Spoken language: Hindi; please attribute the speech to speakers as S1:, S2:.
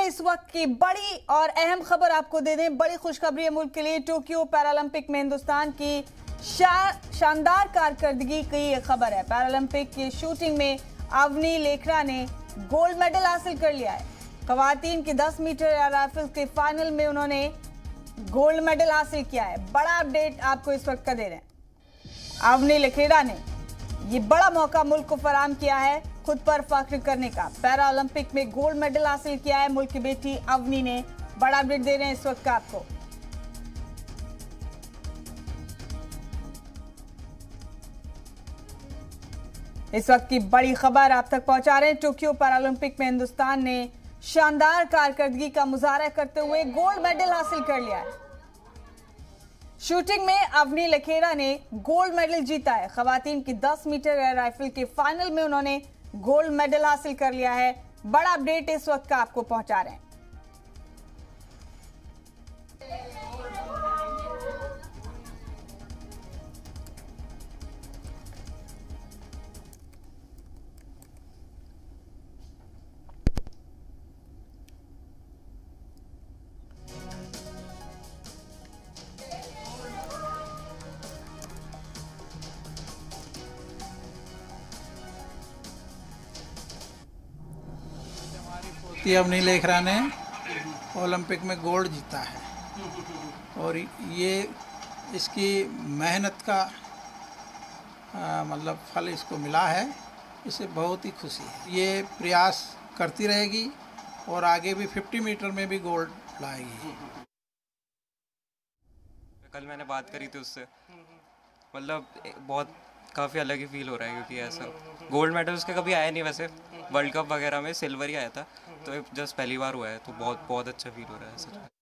S1: में इस वक्त की बड़ी और अहम खबर आपको दे दें। बड़ी खुशखबरी है मुल्क के लिए। टोक्यो पैरालंपिक में हिंदुस्तान की शानदार कारकर्दगी की ये खबर है। पैरालंपिक की शूटिंग में अवनी लेखरा ने गोल्ड मेडल हासिल कर लिया है। खवातीन की 10 मीटर एयर राइफल के फाइनल में उन्होंने गोल्ड मेडल हासिल किया है। बड़ा अपडेट आपको इस वक्त का दे रहे हैं। अवनी लेखरा ने ये बड़ा मौका मुल्क को फराहम किया है खुद पर फख्र करने का। पैरा ओलंपिक में गोल्ड मेडल हासिल किया है मुल्क की बेटी अवनी ने। बड़ा अपडेट दे रहे हैं इस वक्त का आपको। इस वक्त की बड़ी खबर आप तक पहुंचा रहे हैं। टोक्यो पैरालंपिक में हिंदुस्तान ने शानदार कारकर्दगी का मुजाहरा करते हुए गोल्ड मेडल हासिल कर लिया है। शूटिंग में अवनी लेखेरा ने गोल्ड मेडल जीता है। खवातीन की 10 मीटर एयर राइफल के फाइनल में उन्होंने गोल्ड मेडल हासिल कर लिया है। बड़ा अपडेट इस वक्त का आपको पहुंचा रहे हैं।
S2: अवनी लेखरा ने ओलंपिक में गोल्ड जीता है और ये इसकी मेहनत का मतलब फल इसको मिला है। इसे बहुत ही खुशी है। ये प्रयास करती रहेगी और आगे भी 50 मीटर में भी गोल्ड लाएगी।
S3: कल मैंने बात करी थी उससे, मतलब बहुत काफ़ी अलग ही फील हो रहा है क्योंकि ऐसा गोल्ड मेडल उसके कभी आया नहीं। वैसे वर्ल्ड कप वगैरह में सिल्वर ही आया था, तो जस्ट पहली बार हुआ है, तो बहुत बहुत अच्छा फील हो रहा है सच में।